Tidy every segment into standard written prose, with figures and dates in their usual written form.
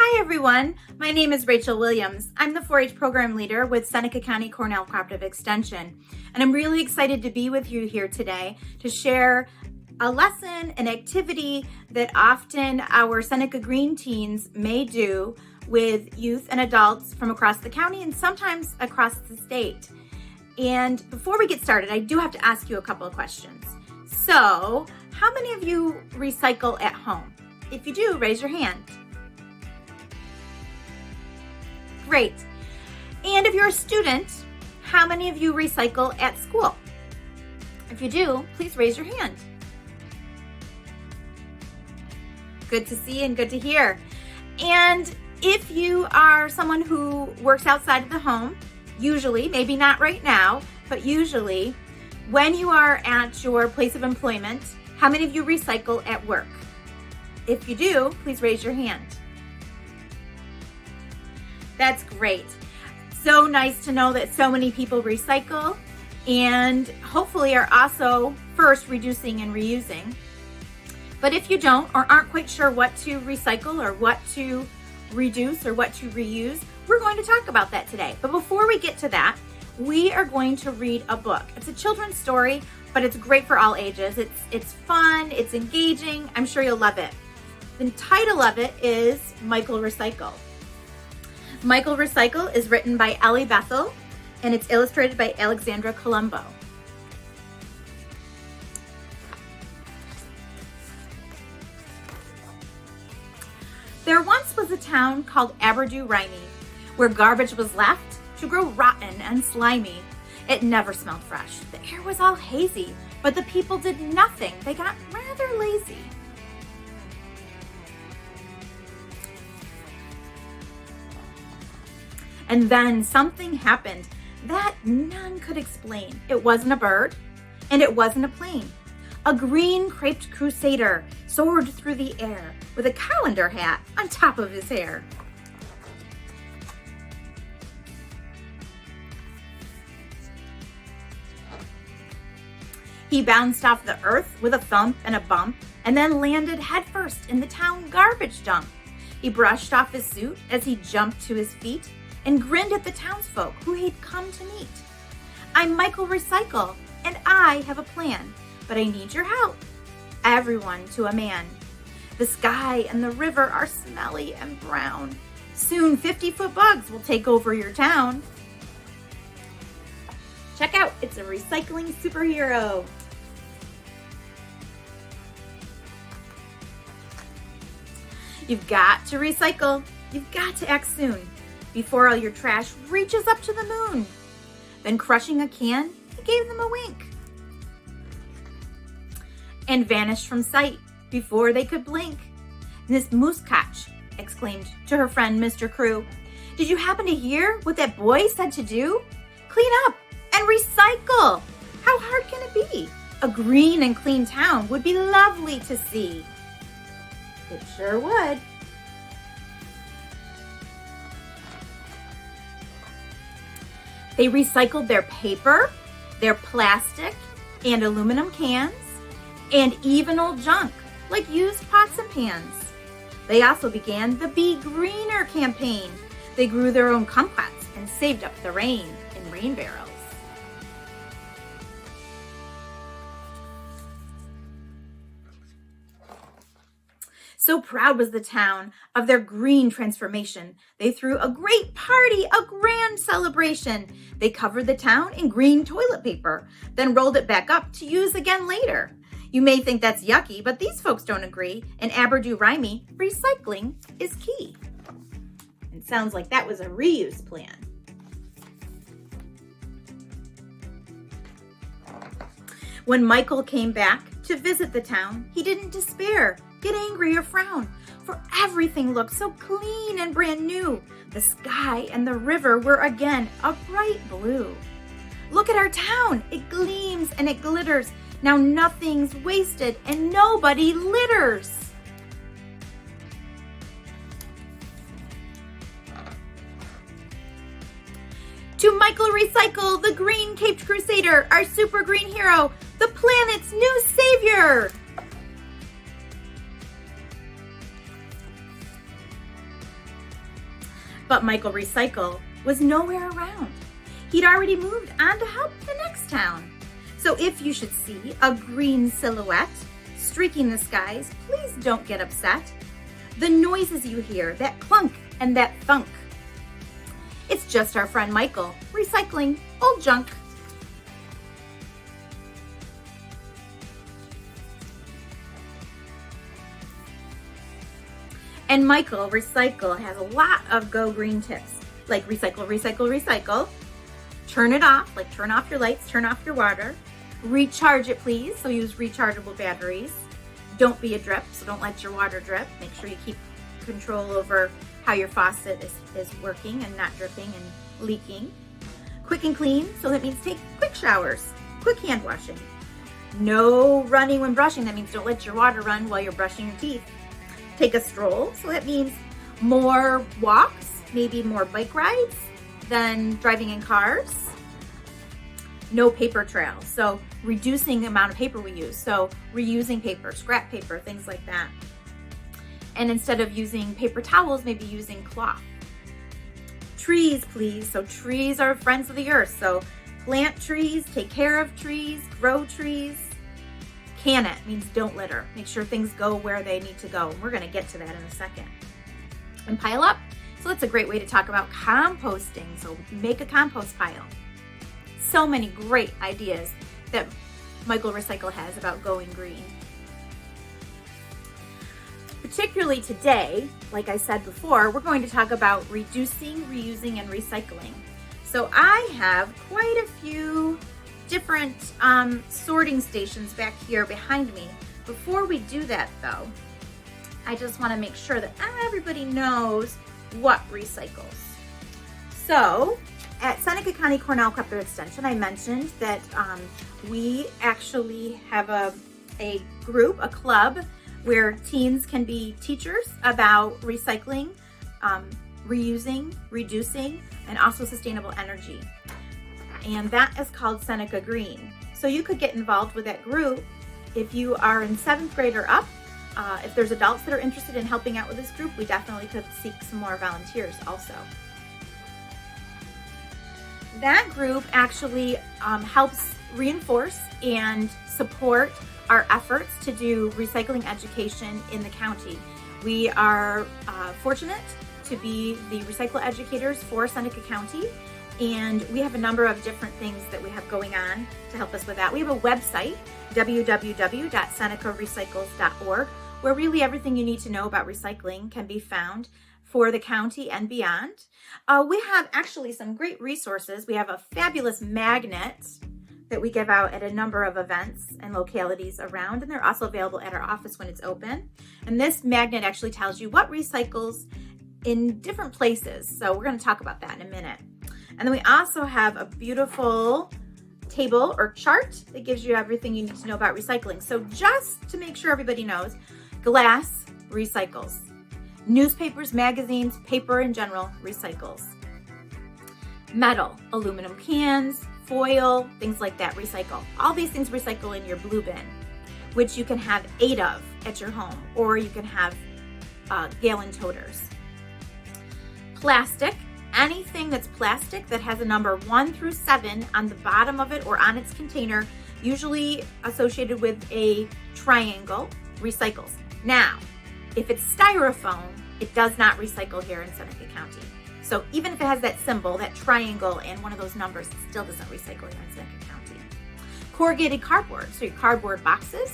Hi everyone, my name is Rachel Williams. I'm the 4-H program leader with Seneca County Cornell Cooperative Extension, and I'm really excited to be with you here today to share a lesson, an activity that often our Seneca Green teens may do with youth and adults from across the county and sometimes across the state. And before we get started, I do have to ask you a couple of questions. So, how many of you recycle at home? If you do, raise your hand. Great. And if you're a student, how many of you recycle at school? If you do, please raise your hand. Good to see and good to hear. And if you are someone who works outside of the home, usually, maybe not right now, but usually, when you are at your place of employment, how many of you recycle at work? If you do, please raise your hand. That's great. So nice to know that so many people recycle and hopefully are also first reducing and reusing. But if you don't or aren't quite sure what to recycle or what to reduce or what to reuse, we're going to talk about that today. But before we get to that, we are going to read a book. It's a children's story, but it's great for all ages. It's fun, it's engaging. I'm sure you'll love it. The title of it is Michael Recycle. Michael Recycle is written by Ellie Bethel and it's illustrated by Alexandra Columbo. There once was a town called Aberdu-Rhyme where garbage was left to grow rotten and slimy. It never smelled fresh. The air was all hazy, but the people did nothing. They got rather lazy. And then something happened that none could explain. It wasn't a bird, and it wasn't a plane. A green creped crusader soared through the air with a colander hat on top of his hair. He bounced off the earth with a thump and a bump, and then landed headfirst in the town garbage dump. He brushed off his suit as he jumped to his feet and grinned at the townsfolk who he'd come to meet. I'm Michael Recycle, and I have a plan, but I need your help, everyone to a man. The sky and the river are smelly and brown. Soon 50-foot bugs will take over your town. Check out, it's a recycling superhero. You've got to recycle. You've got to act soon before all your trash reaches up to the moon. Then crushing a can, he gave them a wink and vanished from sight before they could blink. Miss Mooskotch exclaimed to her friend Mr. Crew, did you happen to hear what that boy said to do? Clean up and recycle. How hard can it be? A green and clean town would be lovely to see. It sure would. They recycled their paper, their plastic and aluminum cans, and even old junk like used pots and pans. They also began the Be Greener campaign. They grew their own kumquats and saved up the rain in rain barrels. So proud was the town of their green transformation. They threw a great party, a grand celebration. They covered the town in green toilet paper, then rolled it back up to use again later. You may think that's yucky, but these folks don't agree. In Aberdu-Rhyme, recycling is key. It sounds like that was a reuse plan. When Michael came back to visit the town, he didn't despair, get angry or frown, for everything looked so clean and brand new. The sky and the river were again a bright blue. Look at our town, it gleams and it glitters. Now nothing's wasted and nobody litters. To Michael Recycle, the green caped crusader, our super green hero, the planet's new savior. But Michael Recycle was nowhere around. He'd already moved on to help the next town. So if you should see a green silhouette streaking the skies, please don't get upset. The noises you hear, that clunk and that thunk, it's just our friend Michael recycling old junk. And Michael Recycle has a lot of go green tips, like recycle, recycle, recycle. Turn it off, like turn off your lights, turn off your water. Recharge it, please, so use rechargeable batteries. Don't be a drip, so don't let your water drip. Make sure you keep control over how your faucet is working and not dripping and leaking. Quick and clean, so that means take quick showers, quick hand washing. No running when brushing, that means don't let your water run while you're brushing your teeth. Take a stroll, so that means more walks, maybe more bike rides than driving in cars. No paper trail, so reducing the amount of paper we use. So reusing paper, scrap paper, things like that. And instead of using paper towels, maybe using cloth. Trees, please. So trees are friends of the earth. So plant trees, take care of trees, grow trees. Can it means don't litter. Make sure things go where they need to go. We're gonna get to that in a second. And pile up. So that's a great way to talk about composting. So make a compost pile. So many great ideas that Michael Recycle has about going green. Particularly today, like I said before, we're going to talk about reducing, reusing, and recycling. So I have quite a few different sorting stations back here behind me. Before we do that though, I just want to make sure that everybody knows what recycles. So at Seneca County Cornell Kepler Extension, I mentioned that we actually have a group, a club, where teens can be teachers about recycling, reusing, reducing, and also sustainable energy. And that is called Seneca Green. So you could get involved with that group if you are in 7th grade or up. If there's adults that are interested in helping out with this group, we definitely could seek some more volunteers also. That group actually helps reinforce and support our efforts to do recycling education in the county. We are fortunate to be the recycle educators for Seneca County, and we have a number of different things that we have going on to help us with that. We have a website, www.senecarecycles.org, where really everything you need to know about recycling can be found for the county and beyond. We have actually some great resources. We have a fabulous magnet that we give out at a number of events and localities around, and they're also available at our office when it's open. And this magnet actually tells you what recycles in different places. So we're going to talk about that in a minute. And then we also have a beautiful table or chart that gives you everything you need to know about recycling. So just to make sure everybody knows, glass recycles. Newspapers, magazines, paper in general recycles. Metal, aluminum cans, foil, things like that recycle. All these things recycle in your blue bin, which you can have 8 of at your home, or you can have gallon toters. Plastic, anything that's plastic that has a number 1 through 7 on the bottom of it or on its container, usually associated with a triangle, recycles. Now, if it's styrofoam, it does not recycle here in Seneca County. So even if it has that symbol, that triangle, and one of those numbers, it still doesn't recycle here in Seneca County. Corrugated cardboard, so your cardboard boxes,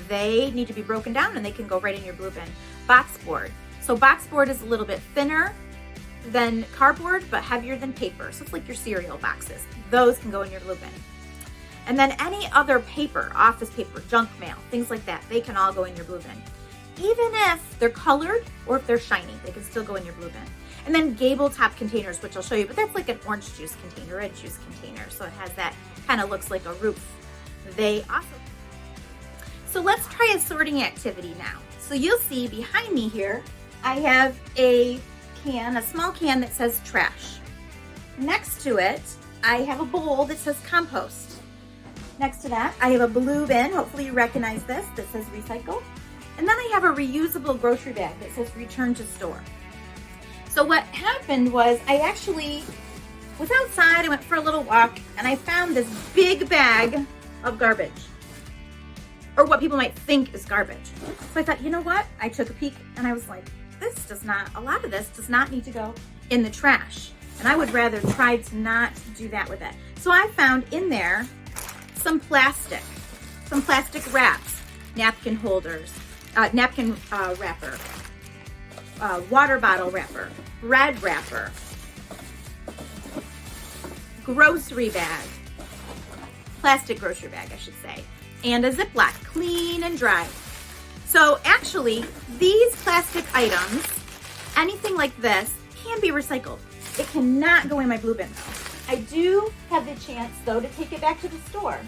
they need to be broken down and they can go right in your blue bin. Box board, so box board is a little bit thinner than cardboard, but heavier than paper. So it's like your cereal boxes. Those can go in your blue bin. And then any other paper, office paper, junk mail, things like that, they can all go in your blue bin. Even if they're colored or if they're shiny, they can still go in your blue bin. And then gable top containers, which I'll show you, but that's like an orange juice container, red juice container. So it has that, kind of looks like a roof. They also. So let's try a sorting activity now. So you'll see behind me here, I have a can, a small can that says trash. Next to it, I have a bowl that says compost. Next to that, I have a blue bin, hopefully you recognize this, that says recycle. And then I have a reusable grocery bag that says return to store. So what happened was I actually was outside, I went for a little walk, and I found this big bag of garbage, or what people might think is garbage. So I thought, you know what? I took a peek and I was like, a lot of this does not need to go in the trash. And I would rather try to not do that with it. So I found in there some plastic wraps, napkin holders, napkin wrapper, water bottle wrapper, bread wrapper, grocery bag, plastic grocery bag, I should say, and a Ziploc, clean and dry. So actually, these plastic items, anything like this, can be recycled. It cannot go in my blue bin though. I do have the chance though to take it back to the store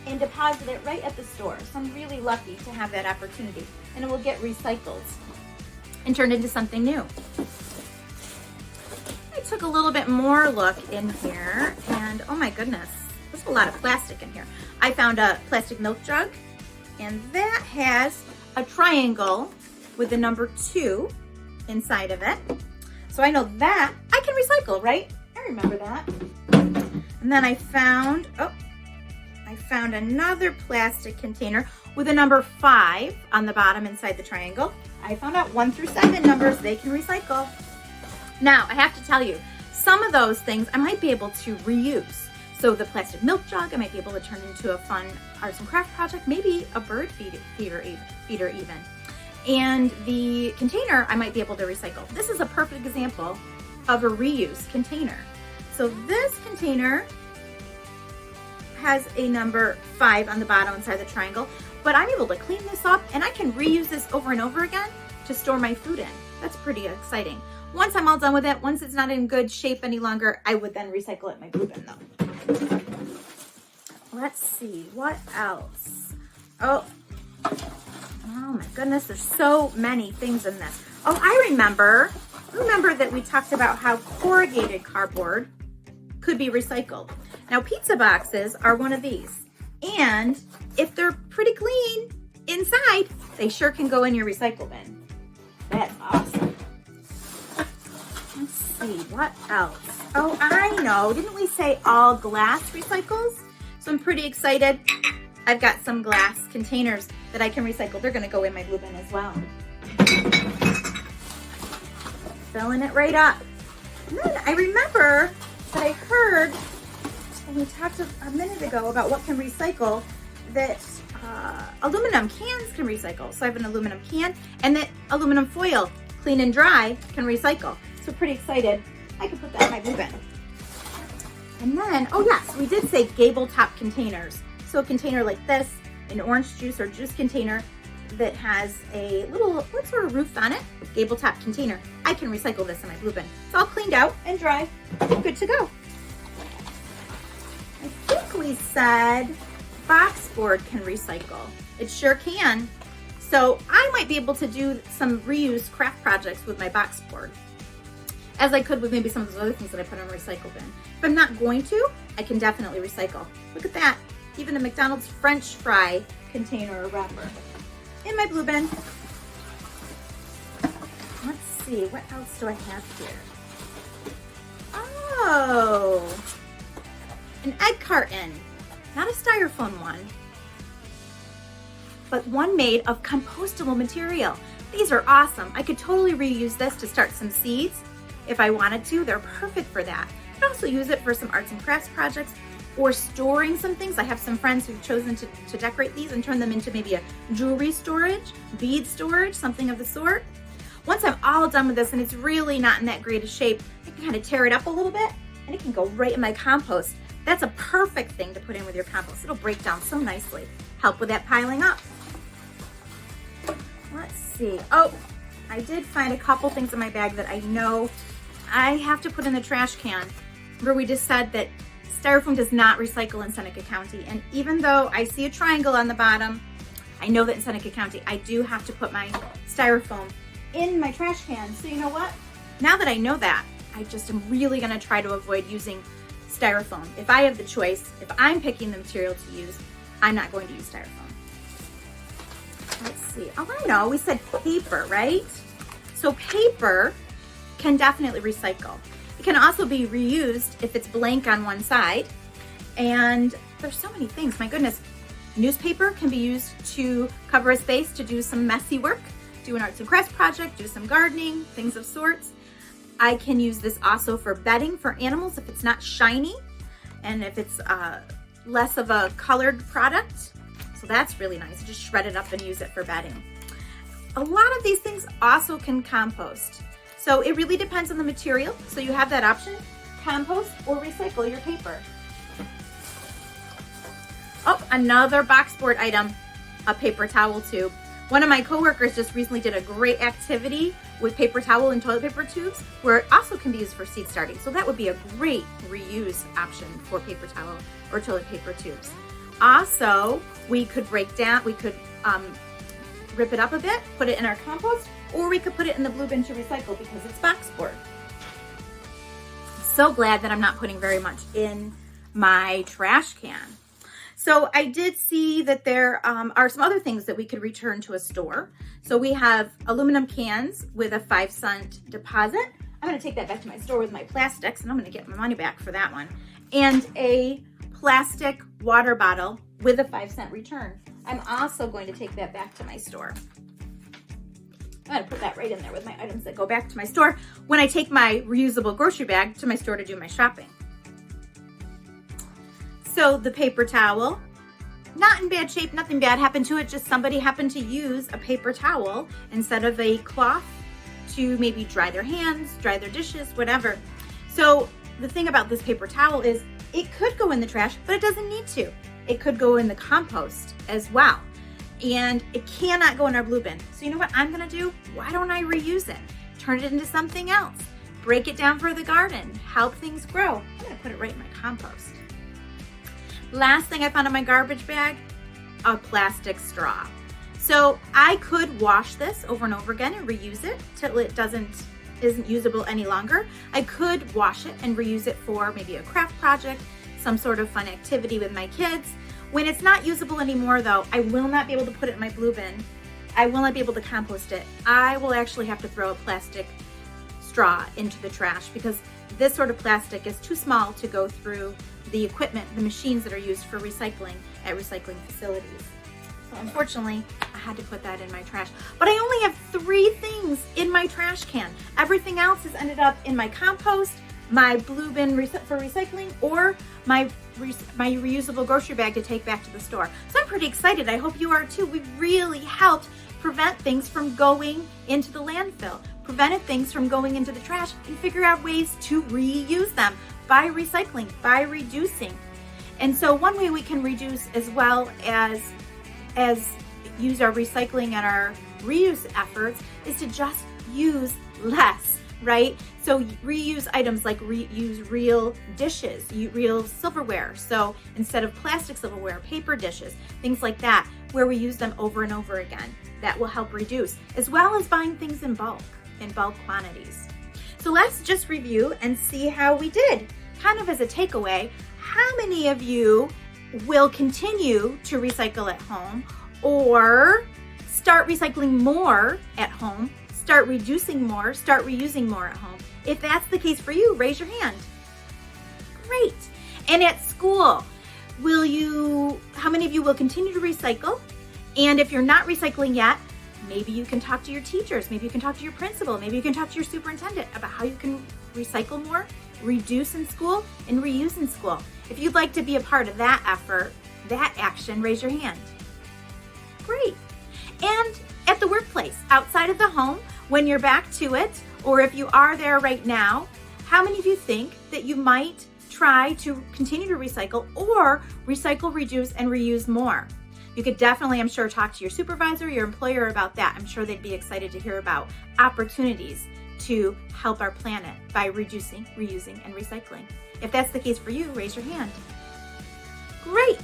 and deposit it right at the store. So I'm really lucky to have that opportunity, and it will get recycled and turned into something new. I took a little bit more look in here, and oh my goodness, there's a lot of plastic in here. I found a plastic milk jug, and that has a triangle with the number 2 inside of it. So I know that I can recycle, right? I remember that. And then I found another plastic container with a number 5 on the bottom inside the triangle. I found out 1 through 7 numbers they can recycle. Now, I have to tell you, some of those things I might be able to reuse. So the plastic milk jug, I might be able to turn into a fun arts and craft project, maybe a bird feeder even. And the container, I might be able to recycle. This is a perfect example of a reuse container. So this container has a number 5 on the bottom inside the triangle, but I'm able to clean this up and I can reuse this over and over again to store my food in. That's pretty exciting. Once I'm all done with it, once it's not in good shape any longer, I would then recycle it in my blue bin though. Let's see, what else? Oh my goodness, there's so many things in this. Oh, I remember that we talked about how corrugated cardboard could be recycled. Now, pizza boxes are one of these. And if they're pretty clean inside, they sure can go in your recycle bin. That's awesome. Let's see, what else? Oh, I know, didn't we say all glass recycles? So I'm pretty excited. I've got some glass containers that I can recycle. They're gonna go in my blue bin as well. Filling it right up. And then I remember that I heard when we talked a minute ago about what can recycle, that aluminum cans can recycle. So I have an aluminum can, and that aluminum foil, clean and dry, can recycle. So pretty excited. I can put that in my blue bin. And then, oh yes, we did say gable top containers. So a container like this, an orange juice or juice container that has a little, what sort of roof on it? Gable top container. I can recycle this in my blue bin. It's all cleaned out and dry. Good to go. I think we said box board can recycle. It sure can. So I might be able to do some reuse craft projects with my box board, as I could with maybe some of those other things that I put in a recycle bin. If I'm not going to, I can definitely recycle. Look at that. Even the McDonald's French fry container or wrapper in my blue bin. Let's see, what else do I have here? Oh, an egg carton. Not a styrofoam one, but one made of compostable material. These are awesome. I could totally reuse this to start some seeds if I wanted to. They're perfect for that. I could also use it for some arts and crafts projects or storing some things. I have some friends who've chosen to decorate these and turn them into maybe a jewelry storage, bead storage, something of the sort. Once I'm all done with this and it's really not in that great a shape, I can kind of tear it up a little bit and it can go right in my compost. That's a perfect thing to put in with your compost. It'll break down so nicely. Help with that piling up. Let's see. Oh, I did find a couple things in my bag that I know I have to put in the trash can. Remember we just said that styrofoam does not recycle in Seneca County. And even though I see a triangle on the bottom, I know that in Seneca County, I do have to put my styrofoam in my trash can. So you know what? Now that I know that, I just am really gonna try to avoid using styrofoam. If I have the choice, if I'm picking the material to use, I'm not going to use styrofoam. Let's see, oh I know, we said paper, right? So paper can definitely recycle. It can also be reused if it's blank on one side. And there's so many things, my goodness. Newspaper can be used to cover a space to do some messy work, do an arts and crafts project, do some gardening, things of sorts. I can use this also for bedding for animals if it's not shiny and if it's less of a colored product. So that's really nice. Just shred it up and use it for bedding. A lot of these things also can compost. So it really depends on the material. So you have that option, compost or recycle your paper. Oh, another box board item, a paper towel tube. One of my coworkers just recently did a great activity with paper towel and toilet paper tubes where it also can be used for seed starting. So that would be a great reuse option for paper towel or toilet paper tubes. Also, we could rip it up a bit, put it in our compost, or we could put it in the blue bin to recycle because it's box board. So glad that I'm not putting very much in my trash can. So I did see that there are some other things that we could return to a store. So we have aluminum cans with a 5-cent deposit. I'm gonna take that back to my store with my plastics and I'm gonna get my money back for that one. And a plastic water bottle with a 5-cent return. I'm also going to take that back to my store. I'm gonna put that right in there with my items that go back to my store when I take my reusable grocery bag to my store to do my shopping. So the paper towel, not in bad shape, nothing bad happened to it, just somebody happened to use a paper towel instead of a cloth to maybe dry their hands, dry their dishes, whatever. So the thing about this paper towel is it could go in the trash, but it doesn't need to. It could go in the compost as well. And it cannot go in our blue bin. So you know what I'm gonna do? Why don't I reuse it? Turn it into something else. Break it down for the garden, help things grow. I'm gonna put it right in my compost. Last thing I found in my garbage bag, a plastic straw. So I could wash this over and over again and reuse it till it isn't usable any longer. I could wash it and reuse it for maybe a craft project, some sort of fun activity with my kids. When it's not usable anymore though, I will not be able to put it in my blue bin. I will not be able to compost it. I will actually have to throw a plastic straw into the trash because this sort of plastic is too small to go through the equipment, the machines that are used for recycling at recycling facilities. So unfortunately, I had to put that in my trash. But I only have 3 things in my trash can. Everything else has ended up in my compost, my blue bin for recycling, or my reusable grocery bag to take back to the store. So I'm pretty excited. I hope you are too. We really helped prevent things from going into the landfill, prevented things from going into the trash, and figure out ways to reuse them by recycling, by reducing. And so one way we can reduce as well as use our recycling and our reuse efforts is to just use less, right? So reuse items like reuse real dishes, real silverware. So instead of plastic silverware, paper dishes, things like that, where we use them over and over again. That will help reduce, as well as buying things in bulk quantities. So let's just review and see how we did. Kind of as a takeaway, how many of you will continue to recycle at home or start recycling more at home, start reducing more, start reusing more at home? If that's the case for you, raise your hand. Great. And at school, how many of you will continue to recycle? And if you're not recycling yet, maybe you can talk to your teachers, maybe you can talk to your principal, maybe you can talk to your superintendent about how you can recycle more, reduce in school, and reuse in school. If you'd like to be a part of that effort, that action, raise your hand. Great. And at the workplace, outside of the home, when you're back to it, or if you are there right now, how many of you think that you might try to continue to recycle or recycle, reduce, and reuse more? You could definitely, I'm sure, talk to your supervisor, your employer about that. I'm sure they'd be excited to hear about opportunities to help our planet by reducing, reusing, and recycling. If that's the case for you, raise your hand. Great.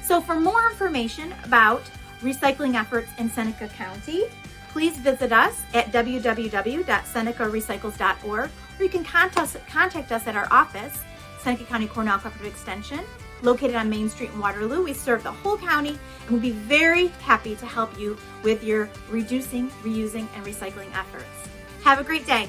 So for more information about recycling efforts in Seneca County, please visit us at www.senecarecycles.org, or you can contact us at our office, Seneca County Cornell Cooperative Extension, located on Main Street in Waterloo. We serve the whole county and we'll be very happy to help you with your reducing, reusing, and recycling efforts. Have a great day.